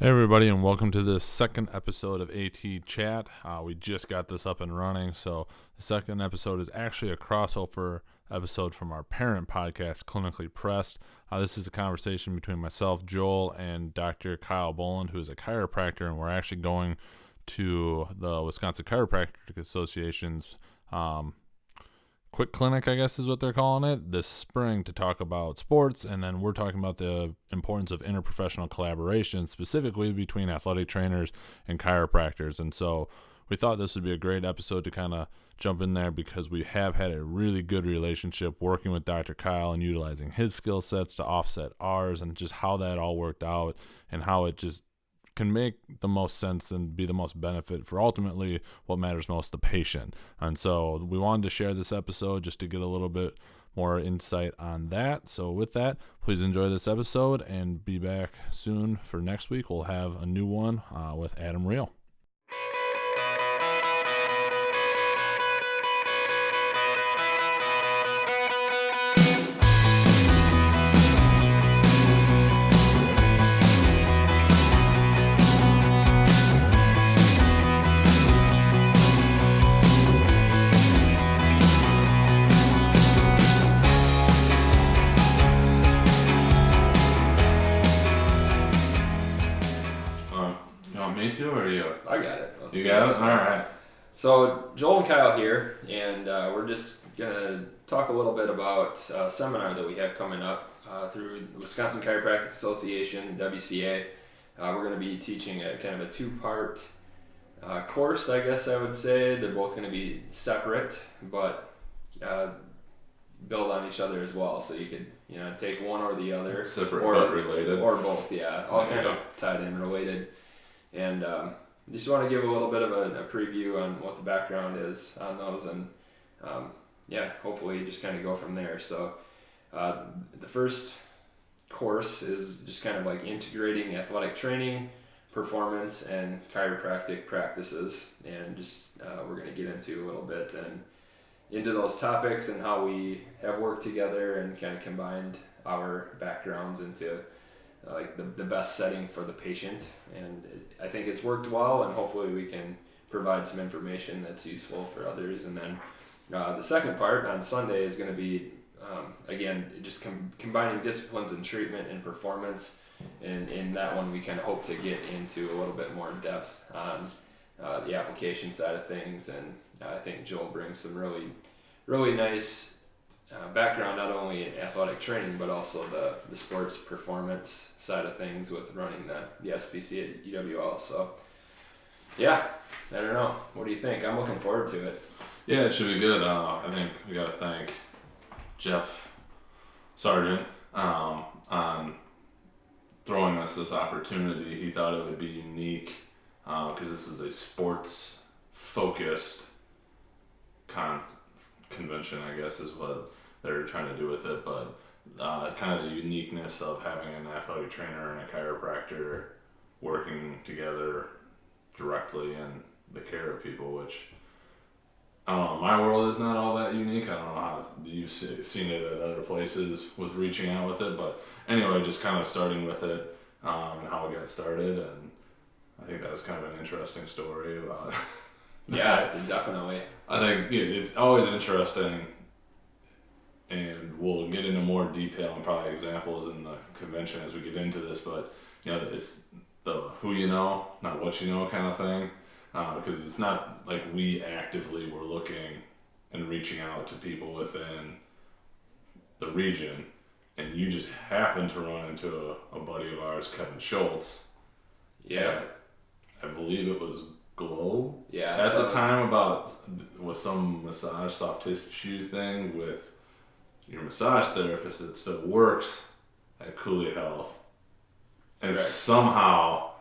Hey everybody, and welcome to the second episode of AT Chat. We just got this up and running, so the second episode is actually a crossover episode from our parent podcast, Clinically Pressed. This is a conversation between myself, Joel, and Dr. Kyle Boland, who is a chiropractor, and we're actually going to the Wisconsin Chiropractic Association's quick clinic, I guess is what they're calling it, this spring to talk about sports. And then we're talking about the importance of interprofessional collaboration, specifically between athletic trainers and chiropractors. And so we thought this would be a great episode to kind of jump in there because we have had a really good relationship working with Dr. Kyle and utilizing his skill sets to offset ours, and just how that all worked out and how it just can make the most sense and be the most benefit for ultimately what matters most, the patient. And so we wanted to share this episode just to get a little bit more insight on that. So with that, please enjoy this episode and be back soon for next week. We'll have a new one with Adam Reel. I got it. You got it? All right. So Joel and Kyle here, and we're just going to talk a little bit about a seminar that we have coming up through the Wisconsin Chiropractic Association, WCA. We're going to be teaching a kind of a two-part course, I guess I would say. They're both going to be separate, but build on each other as well. So you could, take one or the other. Separate but related. Or both, yeah. All kind of tied in, related. And just want to give a little bit of a preview on what the background is on those, and hopefully just kind of go from there. So the first course is just kind of like integrating athletic training, performance, and chiropractic practices, and just we're going to get into a little bit and into those topics and how we have worked together and kind of combined our backgrounds into like the best setting for the patient. And I think it's worked well, and hopefully we can provide some information that's useful for others. And then the second part on Sunday is going to be again just combining disciplines in treatment and performance, and in that one we kind of hope to get into a little bit more depth on the application side of things. And I think Joel brings some really nice background, not only in athletic training, but also the sports performance side of things with running the SPC at UWL. So, yeah, I don't know. What do you think? I'm looking forward to it. Yeah, it should be good. I think we got to thank Jeff Sargent on throwing us this opportunity. He thought it would be unique because this is a sports-focused convention, I guess, is what they're trying to do with it, but kind of the uniqueness of having an athletic trainer and a chiropractor working together directly in the care of people, which I don't know, my world is not all that unique. I don't know how you've seen it at other places with reaching out with it, but anyway, just kind of starting with it and how it got started, and I think that was kind of an interesting story about Yeah, definitely. I think it's always interesting, and we'll get into more detail and probably examples in the convention as we get into this, but it's the who you know, not what you know kind of thing, because it's not like we actively were looking and reaching out to people within the region, and you just happened to run into a buddy of ours, Kevin Schultz. Yeah. I believe it was Glow. Yeah. At the time, with some massage soft tissue thing with your massage therapist that still works at Cooley Health, and correct. Somehow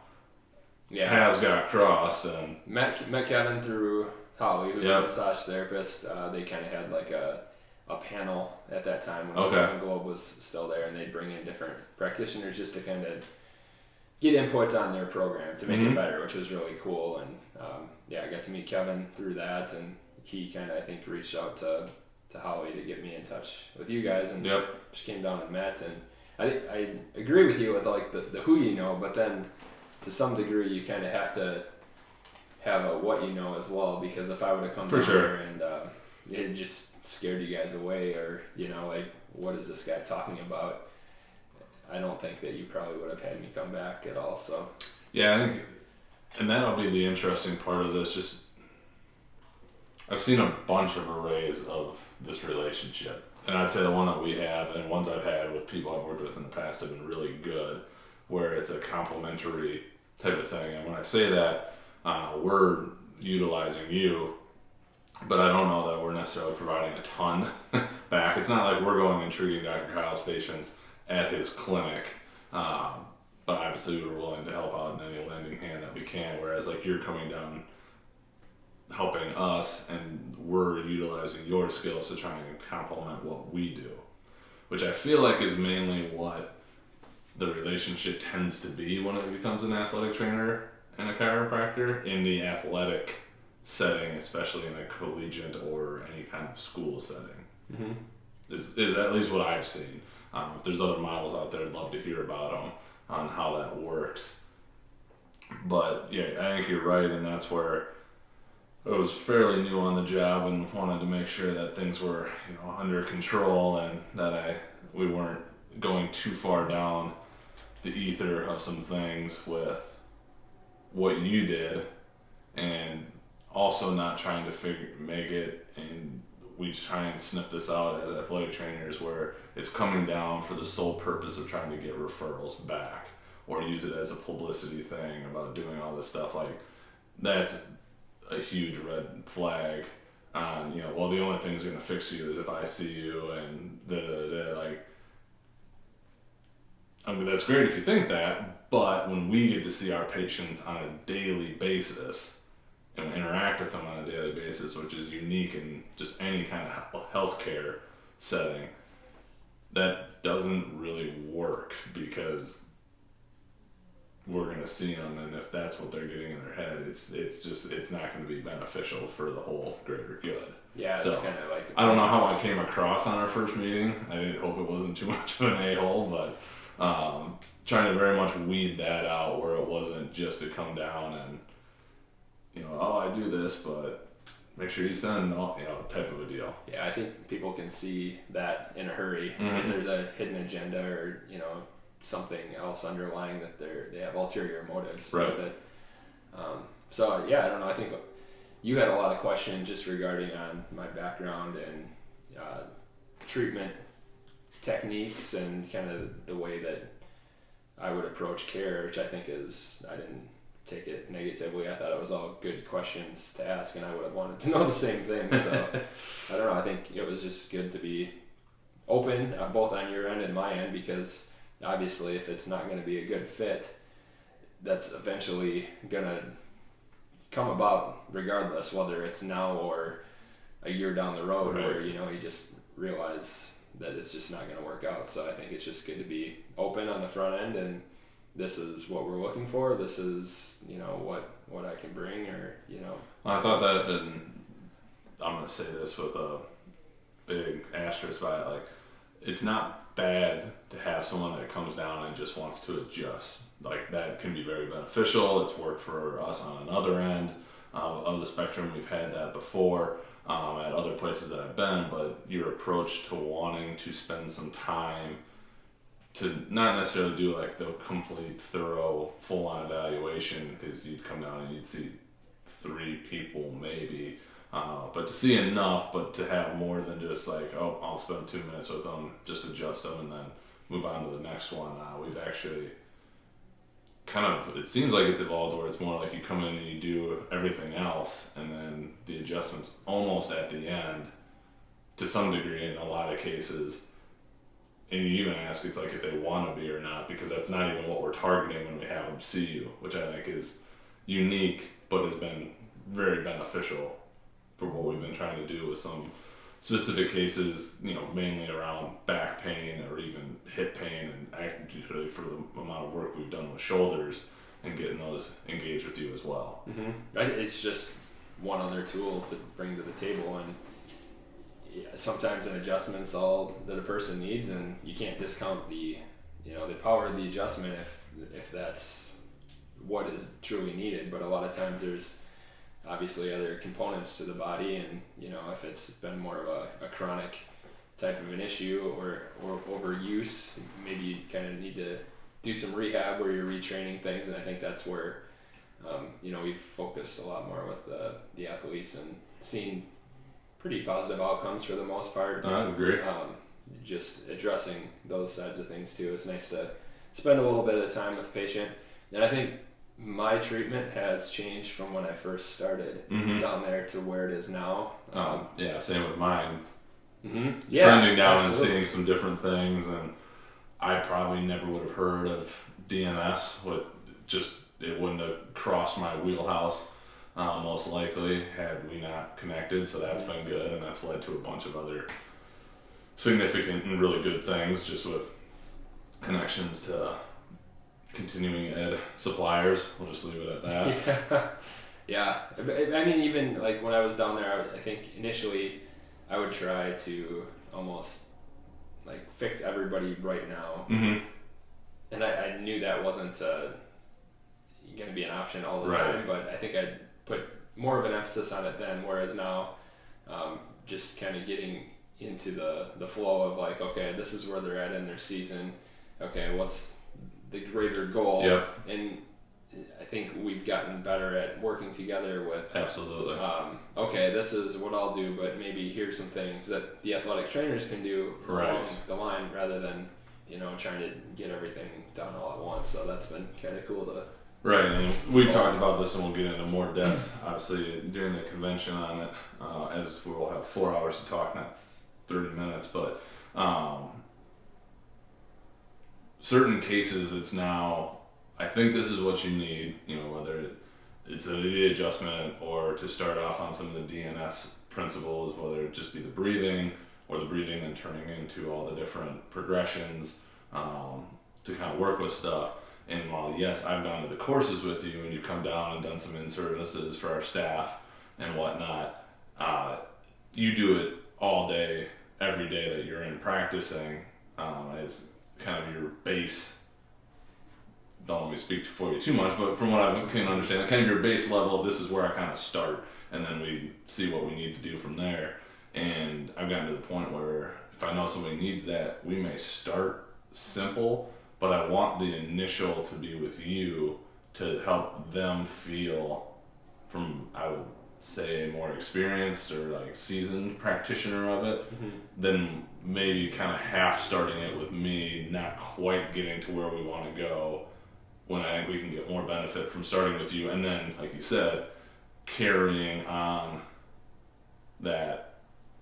paths got crossed, and met Kevin through Holly, who's a massage therapist. They kind of had like a panel at that time when Globe was still there, and they'd bring in different practitioners just to kind of get input on their program to make it better, which was really cool. And I got to meet Kevin through that, and he kind of, I think, reached out to Holly to get me in touch with you guys, and just came down and met. And I agree with you with like the who you know, but then to some degree you kind of have to have a what you know as well, because if I would have come For down sure. here and it just scared you guys away, or like, what is this guy talking about, I don't think that you probably would have had me come back at all. So yeah, I think, and that'll be the interesting part of this. Just I've seen a bunch of arrays of this relationship, and I'd say the one that we have and ones I've had with people I've worked with in the past have been really good, where it's a complementary type of thing. And when I say that, we're utilizing you, but I don't know that we're necessarily providing a ton back. It's not like we're going and treating Dr. Kyle's patients at his clinic, but obviously we're willing to help out in any lending hand that we can, whereas like you're coming down helping us and we're utilizing your skills to try and complement what we do, which I feel like is mainly what the relationship tends to be when it becomes an athletic trainer and a chiropractor in the athletic setting, especially in a collegiate or any kind of school setting. Mm-hmm. Is at least what I've seen. If there's other models out there, I'd love to hear about them on how that works. But yeah, I think you're right, and that's where I was fairly new on the job and wanted to make sure that things were under control and that we weren't going too far down the ether of some things with what you did, and also not trying to make it, and we try and sniff this out as athletic trainers where it's coming down for the sole purpose of trying to get referrals back or use it as a publicity thing about doing all this stuff. Like, that's a huge red flag on, well, the only thing that's going to fix you is if I see you and like, I mean, that's great if you think that, but when we get to see our patients on a daily basis and interact with them on a daily basis, which is unique in just any kind of healthcare setting, that doesn't really work, because we're going to see them, and if that's what they're getting in their head, it's not going to be beneficial for the whole greater good. Yeah, it's kind of like, I don't know how I came across on our first meeting. I didn't hope it wasn't too much of an a-hole, but trying to very much weed that out, where it wasn't just to come down and I do this, but make sure you send type of a deal. Yeah, I think people can see that in a hurry. Mm-hmm. If there's a hidden agenda or something else underlying, that they have ulterior motives right. with it. So yeah, I don't know. I think you had a lot of questions just regarding on my background and treatment techniques and kind of the way that I would approach care, which I think I didn't take it negatively. I thought it was all good questions to ask, and I would have wanted to know the same thing. So I don't know. I think it was just good to be open, both on your end and my end, because obviously if it's not going to be a good fit, that's eventually going to come about regardless, whether it's now or a year down the road, right. where you just realize that it's just not going to work out. So I think it's just good to be open on the front end, and this is what we're looking for. This is what I can bring, or I thought that, and I'm going to say this with a big asterisk by it, like, it's not bad to have someone that comes down and just wants to adjust. Like, that can be very beneficial. It's worked for us on another end of the spectrum. We've had that before at other places that I've been, but your approach to wanting to spend some time to not necessarily do like the complete, thorough, full-on evaluation, because you'd come down and you'd see 3 people maybe, but to see enough, but to have more than just like, oh, I'll spend 2 minutes with them, just adjust them, and then move on to the next one. We've actually kind of, it seems like it's evolved where it's more like you come in and you do everything else, and then the adjustments almost at the end, to some degree in a lot of cases. And you even ask, it's like if they want to be or not, because that's not even what we're targeting when we have them see you, which I think is unique, but has been very beneficial for what we've been trying to do with some specific cases, mainly around back pain or even hip pain, and actually for the amount of work we've done with shoulders and getting those engaged with you as well. Mm-hmm. It's just one other tool to bring to the table, and sometimes an adjustment's all that a person needs, and you can't discount the power of the adjustment if that's what is truly needed, but a lot of times there's obviously other components to the body, and if it's been more of a chronic type of an issue or overuse, maybe you kind of need to do some rehab where you're retraining things. And I think that's where we've focused a lot more with the athletes and seen pretty positive outcomes for the most part. I agree. Just addressing those sides of things too. It's nice to spend a little bit of time with the patient, and I think my treatment has changed from when I first started down there to where it is now. Same with mine. Yeah, trending down absolutely. and seeing some different things, and I probably never would have heard of DNS. It wouldn't have crossed my wheelhouse, most likely, had we not connected. So that's been good, and that's led to a bunch of other significant and really good things, just with connections to continuing ed suppliers. We'll just leave it at that. Yeah. I mean, even like when I was down there, I think initially I would try to almost like fix everybody right now. And I knew that wasn't going to be an option all the time, but I think I'd put more of an emphasis on it then, whereas now just kind of getting into the flow of like, okay, this is where they're at in their season. Okay, what's the greater goal? Yep. And I think we've gotten better at working together with Absolutely. Okay, this is what I'll do, but maybe here's some things that the athletic trainers can do along the line, rather than trying to get everything done all at once. So that's been kind of cool to. Right, and we've talked about this, and we'll get into more depth, obviously, during the convention on it, as we will have 4 hours to talk, not 30 minutes, but certain cases, it's now, I think this is what you need, whether it's a knee adjustment or to start off on some of the DNS principles, whether it just be the breathing or the breathing and turning into all the different progressions to kind of work with stuff. And while, yes, I've gone to the courses with you and you've come down and done some in-services for our staff and whatnot, you do it all day, every day that you're in practicing as kind of your base. Don't let me speak for you too much, but from what I can understand, kind of your base level, this is where I kind of start, and then we see what we need to do from there. And I've gotten to the point where if I know somebody needs that, we may start simple, but I want the initial to be with you to help them feel, from, I would say, a more experienced or like seasoned practitioner of it, then maybe kind of half starting it with me, not quite getting to where we want to go, when I think we can get more benefit from starting with you, and then, like you said, carrying on that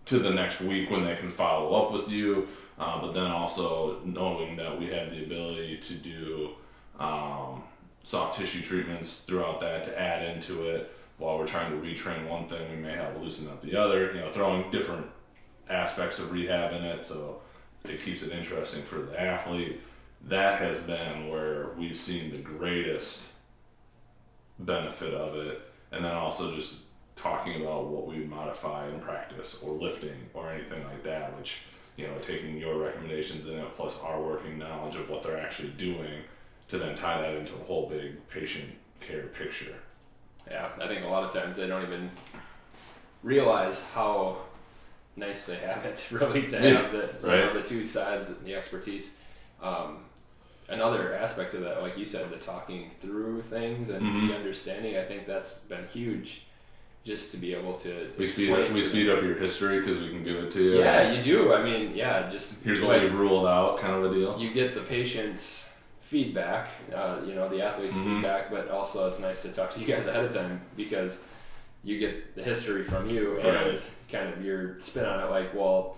to the next week when they can follow up with you, but then also knowing that we have the ability to do soft tissue treatments throughout that to add into it. While we're trying to retrain one thing, we may have loosened up the other, throwing different aspects of rehab in it, so it keeps it interesting for the athlete. That has been where we've seen the greatest benefit of it. And then also just talking about what we modify in practice or lifting or anything like that, which, taking your recommendations in it plus our working knowledge of what they're actually doing to then tie that into a whole big patient care picture. Yeah, I think a lot of times they don't even realize how nice they have it really to have the two sides, the expertise. Another aspect of that, like you said, the talking through things and the understanding, I think that's been huge, just to be able to we speed up your history because we can give it to you. Yeah, you do. I mean, just here's what we've ruled out, kind of a deal. You get the patient's feedback, the athlete's feedback, but also it's nice to talk to you guys ahead of time because you get the history from you and kind of your spin on it, like, well,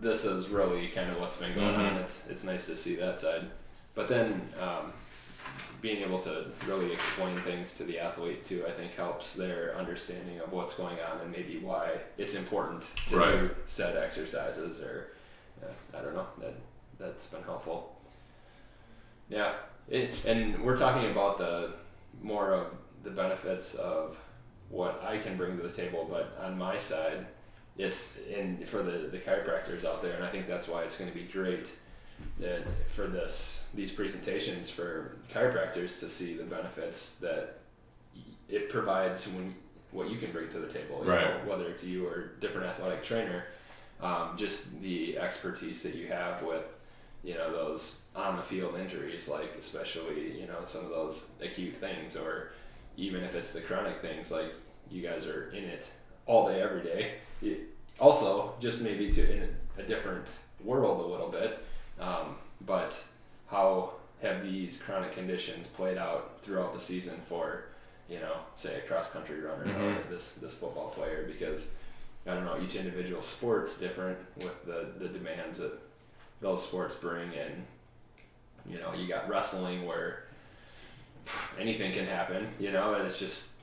this is really kind of what's been going on. It's nice to see that side. But then being able to really explain things to the athlete too, I think helps their understanding of what's going on and maybe why it's important to do said exercises, or I don't know, that's been helpful. Yeah, and we're talking about the more of the benefits of what I can bring to the table, but on my side, it's for the chiropractors out there, and I think that's why it's going to be great for these presentations for chiropractors to see the benefits that it provides when what you can bring to the table, you know, whether it's you or different athletic trainer, just the expertise that you have with, you know, those on the field injuries, like especially, you know, some of those acute things, or even if it's the chronic things, like you guys are in it all day, every day. Also, just maybe in a different world a little bit, but how have these chronic conditions played out throughout the season for, you know, say a cross-country runner or this football player? Because I don't know, each individual sport's different with the demands that those sports bring. And, you know, you got wrestling where anything can happen, you know, and it's just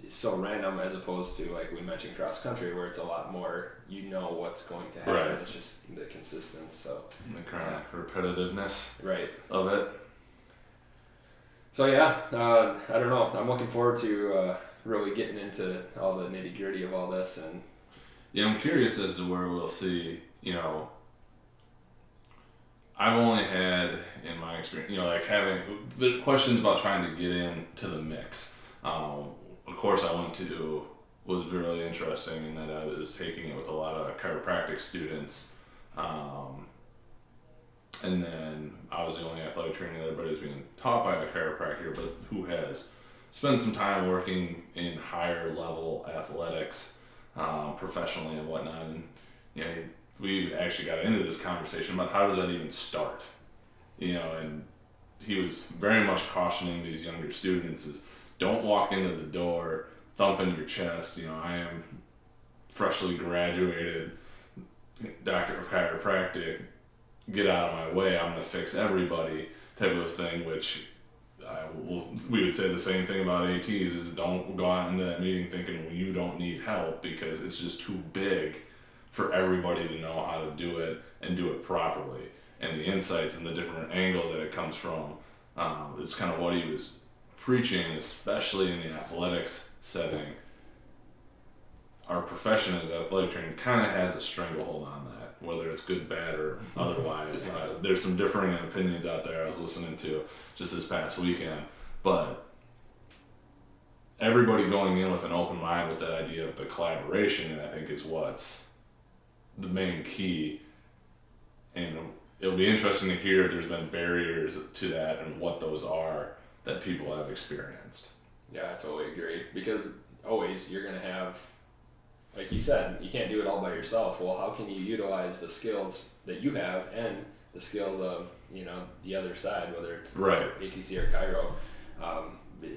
so random, as opposed to, like we mentioned, cross-country, where it's a lot more, you know what's going to happen. It's just the consistency. So the chronic repetitiveness of it. So yeah, I don't know. I'm looking forward to really getting into all the nitty-gritty of all this. And yeah, I'm curious as to where we'll see, you know, I've only had, in my experience, you know, like having the questions about trying to get into the mix. Of course, I went to was really interesting in that I was taking it with a lot of chiropractic students. And then I was the only athletic trainer that everybody was being taught by a chiropractor, but who has spent some time working in higher level athletics professionally and whatnot. And, you know, we actually got into this conversation about how does that even start, you know, and he was very much cautioning these younger students is don't walk into the door thumping your chest, you know, I am freshly graduated doctor of chiropractic, get out of my way, I'm going to fix everybody type of thing, which we would say the same thing about ATs is don't go out into that meeting thinking you don't need help, because it's just too big for everybody to know how to do it and do it properly. And the insights and the different angles that it comes from, it's kind of what he was preaching, especially in the athletics setting. Our profession as athletic training kind of has a stranglehold on that, whether it's good, bad, or otherwise. There's some differing opinions out there I was listening to just this past weekend, but everybody going in with an open mind with that idea of the collaboration, I think, is what's the main key. And it'll be interesting to hear if there's been barriers to that and what those are that people have experienced. Yeah, I totally agree, because always you're going to have, like you said, you can't do it all by yourself. Well, how can you utilize the skills that you have and the skills of, you know, the other side, whether it's ATC or Chiro,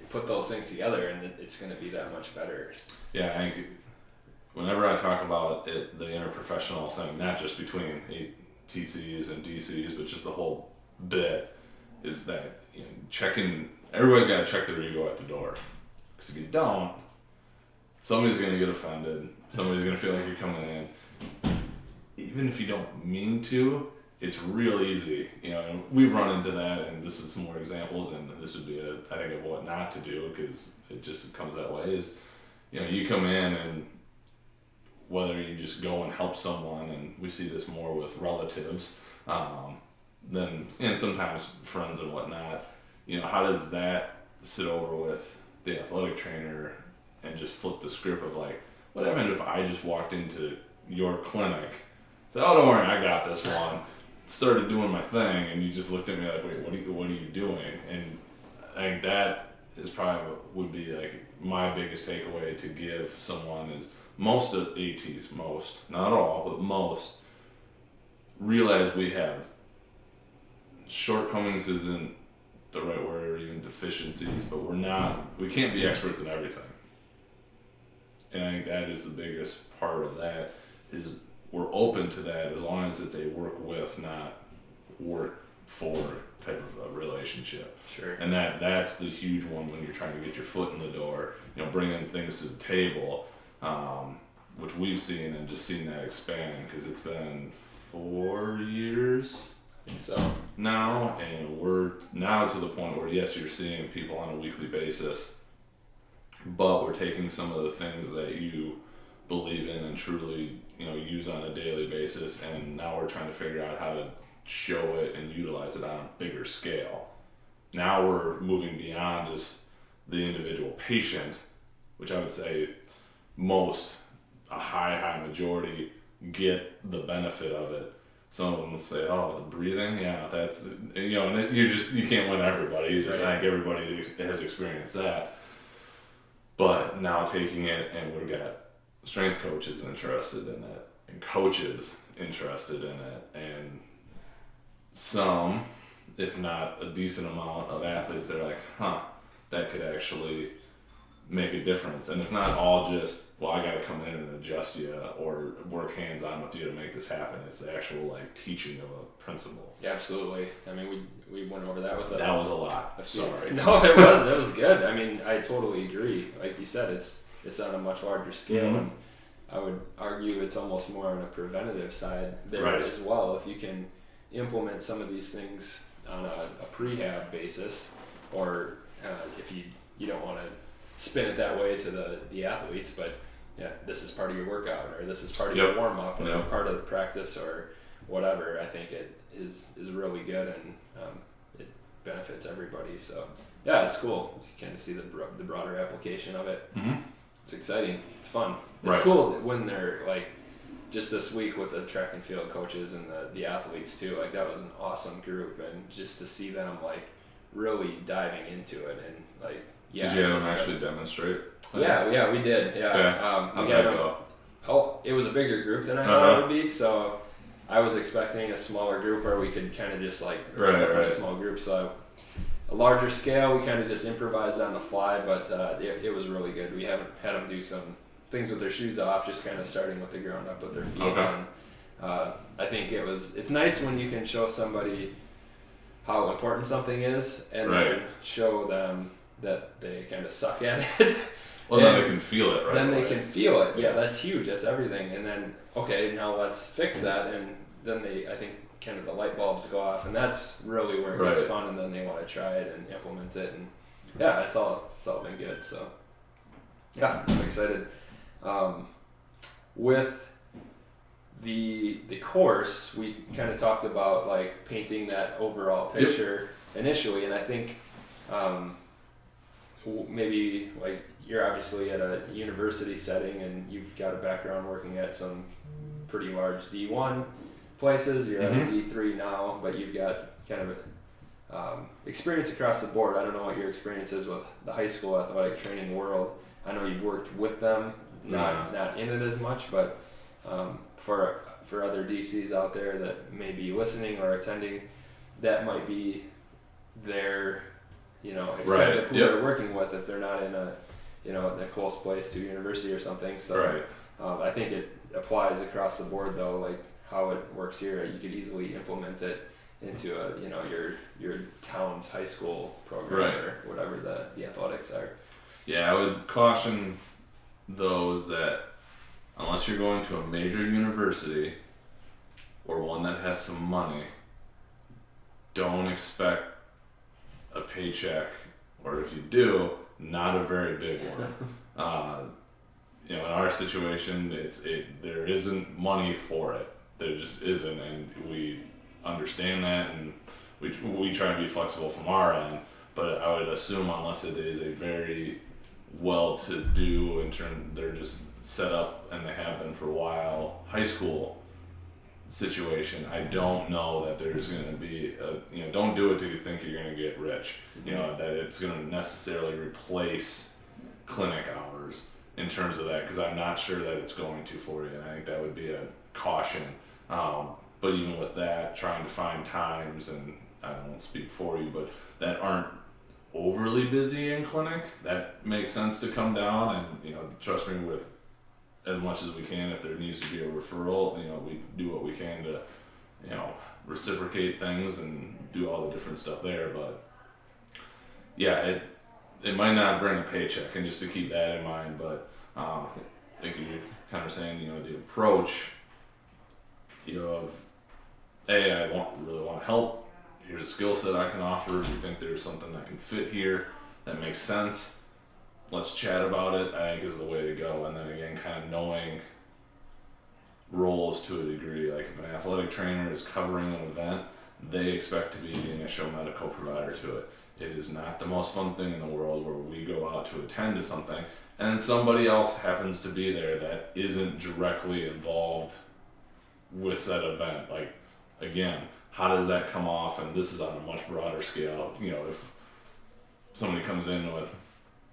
put those things together and it's going to be that much better. Yeah, I think whenever I talk about it, the interprofessional thing, not just between ATCs and DCs, but just the whole bit, is that, you know, everybody's got to check their ego at the door. Because if you don't, somebody's going to get offended. Somebody's going to feel like you're coming in. Even if you don't mean to, it's real easy. You know, and we've run into that, and this is some more examples, and this would be, I think, of what not to do, because it just comes that way, is, you know, you come in and whether you just go and help someone, and we see this more with relatives, and sometimes friends and whatnot, you know, how does that sit over with the athletic trainer and just flip the script of like, what happened if I just walked into your clinic, said, oh, don't worry, I got this one, started doing my thing, and you just looked at me like, wait, what are you doing? And I think that is probably what would be like my biggest takeaway to give someone is most of ATs, not all, but most, realize we have shortcomings isn't the right word, or even deficiencies, but we can't be experts in everything. And I think that is the biggest part of that, is we're open to that as long as it's a work with, not work for type of a relationship. Sure. And that's the huge one when you're trying to get your foot in the door, you know, bringing things to the table, which we've seen and just seen that expand, because it's been 4 years so now, and we're now to the point where, yes, you're seeing people on a weekly basis, but we're taking some of the things that you believe in and truly, you know, use on a daily basis, and now we're trying to figure out how to show it and utilize it on a bigger scale. Now we're moving beyond just the individual patient, which I would say a high majority get the benefit of it. Some of them will say, "Oh, the breathing, yeah, that's," and you can't win everybody. I think everybody has experienced that. But now taking it, and we've got strength coaches interested in it, and coaches interested in it, and some, if not a decent amount of athletes that are like, that could actually make a difference. And it's not all just, well, I got to come in and adjust you or work hands-on with you to make this happen. It's the actual teaching of a principle. Yeah, absolutely. I mean, we went over that with that was a lot. Sorry. No, it was good. I mean, I totally agree. Like you said, it's on a much larger scale, mm-hmm. and I would argue it's almost more on a preventative side there as well. If you can implement some of these things on a prehab basis, or if you don't want to spin it that way to the athletes, but this is part of your workout, or this is part of your warm-up, or part of the practice, or whatever. I think it is really good, and it benefits everybody. So it's cool to kind of see the broader application of it. Mm-hmm. It's exciting. It's fun. It's cool when they're just this week with the track and field coaches and the athletes too. That was an awesome group, and just to see them really diving into it, and did you have them actually demonstrate? Yeah, we did. Yeah. Okay. We had them. Oh, it was a bigger group than I thought it would be, so I was expecting a smaller group where we could kind of just break up in a small group. So a larger scale, we kind of just improvised on the fly, but it was really good. We haven't had them do some things with their shoes off, just kind of starting with the ground up with their feet. Okay. And I think it's nice when you can show somebody how important something is, and then show them that they kind of suck at it. Well, then they can feel it, right? Then they can feel it. Yeah, that's huge. That's everything. And then, okay, now let's fix that. And then I think kind of the light bulbs go off, and that's really where it gets fun. And then they want to try it and implement it. And it's all been good. So I'm excited. With the course, we kind of talked about painting that overall picture initially, and I think maybe you're obviously at a university setting, and you've got a background working at some pretty large D1 places. You're at a D3 now, but you've got kind of experience across the board. I don't know what your experience is with the high school athletic training world. I know you've worked with them, not in it as much, but for other DCs out there that may be listening or attending, that might be their except who they're working with, if they're not in a close place to university or something. So I think it applies across the board though, how it works here. You could easily implement it into your town's high school program or whatever the athletics are. Yeah, I would caution those that unless you're going to a major university or one that has some money, don't expect a paycheck, or if you do, not a very big one. In our situation, there isn't money for it. There just isn't, and we understand that, and we try to be flexible from our end. But I would assume, unless it is a very well-to-do in turn, they're just set up and they have been for a while, high school situation, I don't know that there's going to be don't do it till you think you're going to get rich, that it's going to necessarily replace clinic hours in terms of that, because I'm not sure that it's going to for you, and I think that would be a caution. But even with that, trying to find times, and I won't speak for you, but that aren't overly busy in clinic, that makes sense to come down, and trust me, with as much as we can, if there needs to be a referral, we do what we can to reciprocate things and do all the different stuff there. But it might not bring a paycheck, and just to keep that in mind. But I think you're kind of saying the approach of, hey, I really want to help, here's a skill set I can offer, do you think there's something that can fit here that makes sense, let's chat about it, I think is the way to go. And then again, kind of knowing roles to a degree, if an athletic trainer is covering an event, they expect to be the initial medical provider to it. It is not the most fun thing in the world where we go out to attend to something and somebody else happens to be there that isn't directly involved with said event. Like, again, how does that come off? And this is on a much broader scale. You know, if somebody comes in with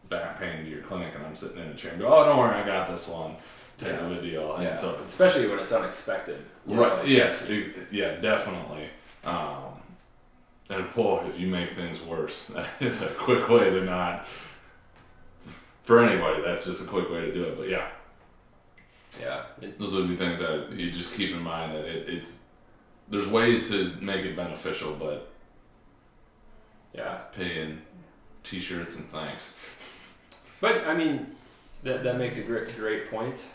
back pain to your clinic and I'm sitting in a chair and go, oh, don't worry, I got this one, type of a deal. Yeah. And so, especially when it's unexpected. Right. Yes. Yeah, definitely. And if you make things worse, that is a quick way to not, for anybody, that's just a quick way to do it. But yeah. Yeah. Those would be things that you just keep in mind, that it's there's ways to make it beneficial, but yeah, pay in t-shirts and thanks. But I mean, that makes a great point.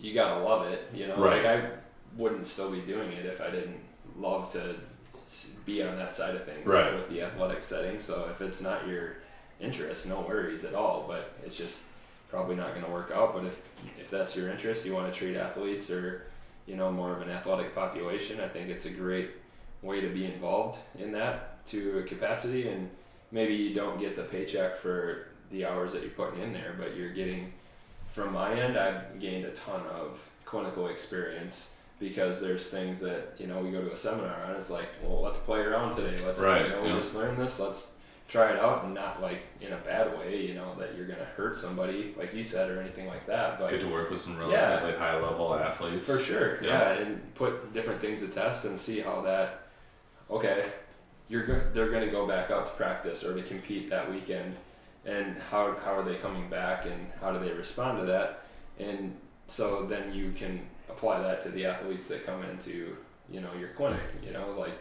You gotta love it, you know. Right. Like, I wouldn't still be doing it if I didn't love to be on that side of things, right, with the athletic setting. So if it's not your interest, no worries at all. But it's just probably not going to work out. But if that's your interest, you want to treat athletes or, you know, more of an athletic population, I think it's a great way to be involved in that to a capacity. And maybe you don't get the paycheck for the hours that you're putting in there, but you're getting, from my end, I've gained a ton of clinical experience, because there's things that, you know, we go to a seminar on, it's like, well, let's play around today. Let's, right, you know, we just learned this, let's try it out, and not like in a bad way, you know, that you're going to hurt somebody, like you said, or anything like that. But get to work with some relatively high level athletes. For sure. Yeah. And put different things to test and see how that, okay, they're going to go back out to practice or to compete that weekend, and how are they coming back and how do they respond to that? And so then you can apply that to the athletes that come into, you know, your clinic. You know, like,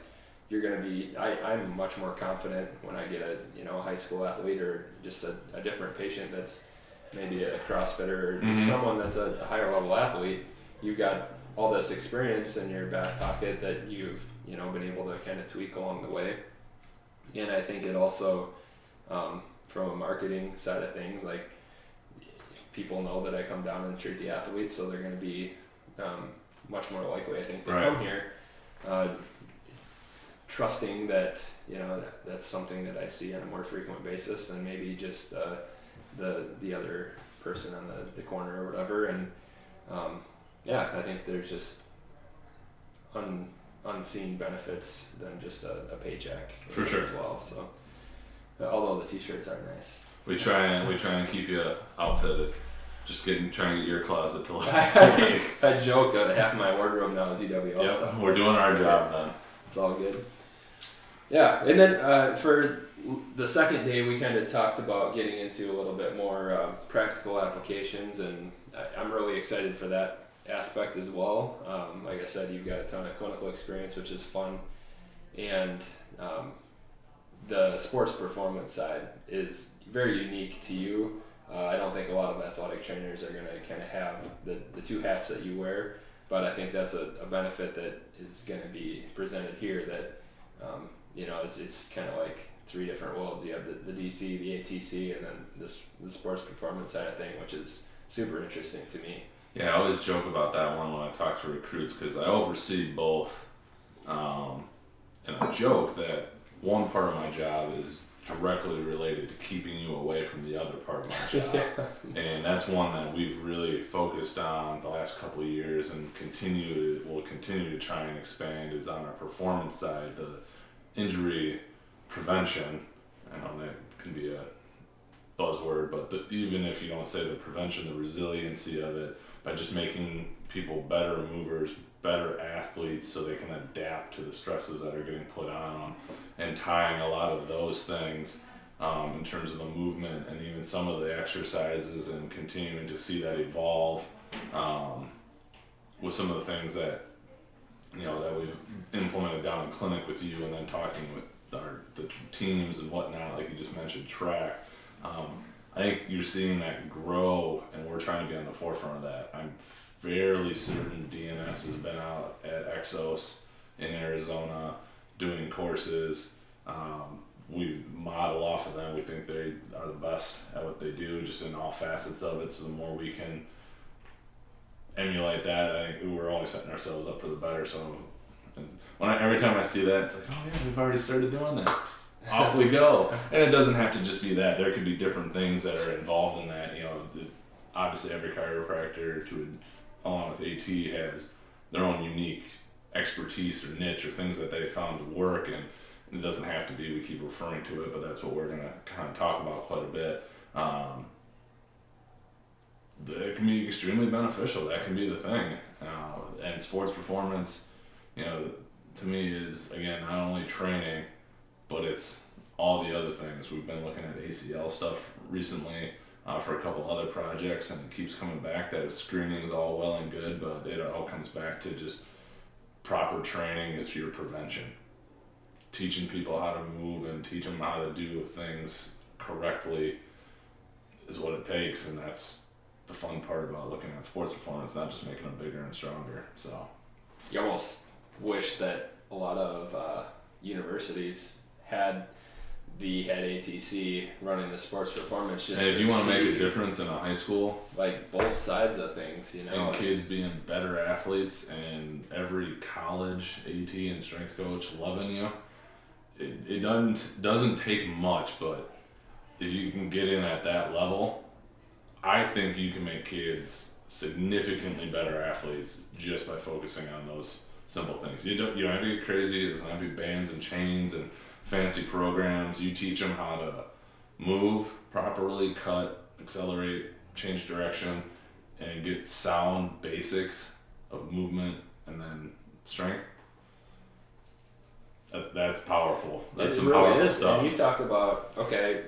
you're going to be, I'm much more confident when I get a, you know, a high school athlete or just a different patient that's maybe a CrossFitter or just someone that's a higher level athlete. You've got all this experience in your back pocket that you've, you know, been able to kind of tweak along the way. And I think it also, from a marketing side of things, like, people know that I come down and treat the athletes, so they're going to be much more likely, I think, to come here, trusting that, you know, that's something that I see on a more frequent basis than maybe just the other person on the corner or whatever. And I think there's just unseen benefits than just a paycheck for sure as well. So although the t-shirts are nice, we try and keep you outfitted. Just trying to get your closet to look. I joke that half of my wardrobe now is EWL yep, stuff. We're doing our job then. It's all good. Yeah, and then for the second day, we kind of talked about getting into a little bit more practical applications, and I'm really excited for that aspect as well. Like I said, you've got a ton of clinical experience, which is fun, and the sports performance side is very unique to you. I don't think a lot of athletic trainers are going to kind of have the two hats that you wear, but I think that's a benefit that is going to be presented here, that, you know, it's kind of like three different worlds. You have the DC, the ATC, and then the sports performance side of thing, which is super interesting to me. Yeah, I always joke about that one when I talk to recruits, because I oversee both, and I joke that one part of my job is directly related to keeping you away from the other part of my job. Yeah. And that's one that we've really focused on the last couple of years, and will continue to try and expand, is on our performance side, the injury prevention. I know that can be a buzzword, but even if you don't say the prevention, the resiliency of it, by just making people better movers, better athletes, so they can adapt to the stresses that are getting put on them, and tying a lot of those things in terms of the movement and even some of the exercises, and continuing to see that evolve with some of the things that, you know, that we've implemented down in clinic with you, and then talking with the teams and whatnot, like you just mentioned, track. I think you're seeing that grow, and we're trying to be on the forefront of that. I'm fairly certain DNS has been out at Exos in Arizona doing courses. We model off of them. We think they are the best at what they do, just in all facets of it. So the more we can emulate that, I think we're always setting ourselves up for the better. So Every time I see that, it's like, oh yeah, we've already started doing that. Off we go. And it doesn't have to just be that. There could be different things that are involved in that. Obviously every chiropractor along with AT has their own unique expertise or niche or things that they found to work, and it doesn't have to be, we keep referring to it, but that's what we're going to kind of talk about quite a bit. It can be extremely beneficial. That can be the thing. And sports performance, to me is, again, not only training, but it's all the other things. We've been looking at ACL stuff recently for a couple other projects, and it keeps coming back that screening is all well and good, but it all comes back to just proper training is your prevention. Teaching people how to move and teach them how to do things correctly is what it takes, and that's the fun part about looking at sports performance, not just making them bigger and stronger. So you almost wish that a lot of universities had ATC running the sports performance. Just and if you want to make a difference in a high school, like both sides of things, and kids being better athletes, and every college AT and strength coach loving you, it doesn't take much, but if you can get in at that level, I think you can make kids significantly better athletes just by focusing on those simple things. You don't have to get crazy. It doesn't have to be bands and chains and fancy programs. You teach them how to move properly, cut, accelerate, change direction, and get sound basics of movement and then strength. That's powerful. That's some really powerful stuff. And you talked about,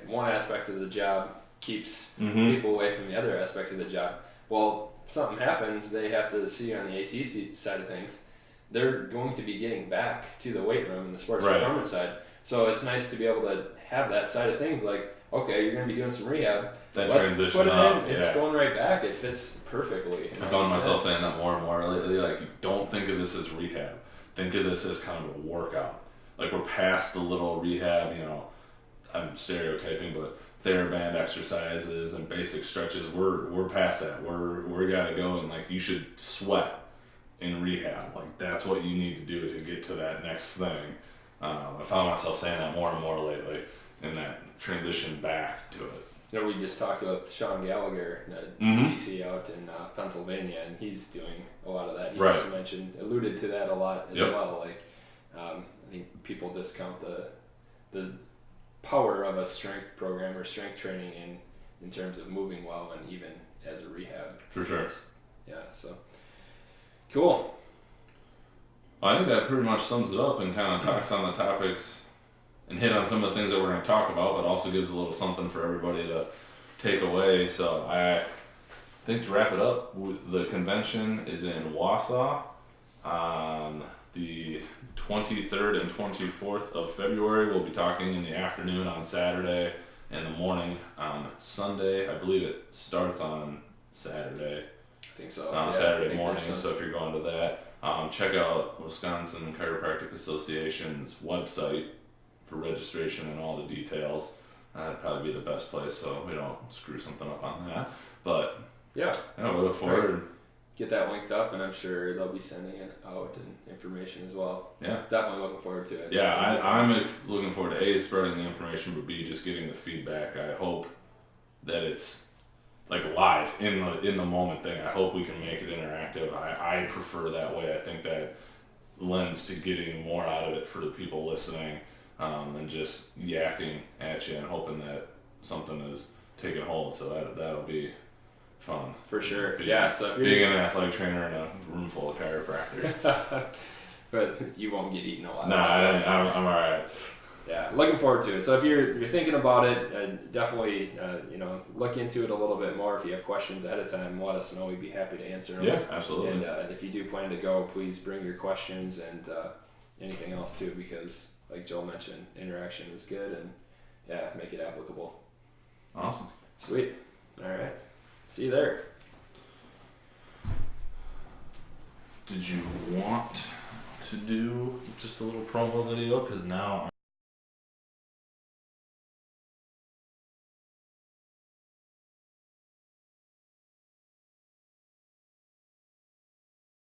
one aspect of the job keeps people away from the other aspect of the job. Well, something happens, they have to see on the ATC side of things, they're going to be getting back to the weight room and the sports performance side. So it's nice to be able to have that side of things, like, okay, you're going to be doing some rehab. Let's put it in. It's going right back. It fits perfectly. I found myself saying that more and more lately. Like, don't think of this as rehab. Think of this as kind of a workout. Like, we're past the little rehab, I'm stereotyping, but TheraBand exercises and basic stretches. We're past that. We gotta go, and like, you should sweat in rehab. Like, that's what you need to do to get to that next thing. I found myself saying that more and more lately, in that transition back to it. We just talked with Sean Gallagher, DC out in Pennsylvania, and he's doing a lot of that. He also alluded to that a lot as well. Like, I think people discount the power of a strength program or strength training in terms of moving well, and even as a rehab. For sure. Yeah, so cool. I think that pretty much sums it up and kind of talks on the topics and hit on some of the things that we're going to talk about, but also gives a little something for everybody to take away. So I think to wrap it up, the convention is in Wausau on the 23rd and 24th of February. We'll be talking in the afternoon on Saturday, in the morning on Sunday. I believe it starts on Saturday. I think so. Saturday morning. So if you're going to that, check out Wisconsin Chiropractic Association's website for registration and all the details. That'd probably be the best place, so we don't screw something up on that. But we look forward. Get that linked up, and I'm sure they'll be sending it out and information as well. Yeah, definitely looking forward to it. Yeah, I'm looking forward to A, spreading the information, but B, just getting the feedback. I hope that it's like live in the moment thing. I hope we can make it interactive. I prefer that way. I think that lends to getting more out of it for the people listening than just yakking at you and hoping that something is taking hold. So that'll be fun. For sure. So being an athletic trainer in a room full of chiropractors. But you won't get eaten alive. No, I'm all right. Yeah, looking forward to it. So if you're thinking about it, definitely look into it a little bit more. If you have questions ahead of time, let us know. We'd be happy to answer them. Yeah, absolutely. And if you do plan to go, please bring your questions and anything else too, because like Joel mentioned, interaction is good, and make it applicable. Awesome. Sweet. All right. See you there. Did you want to do just a little promo video? Because now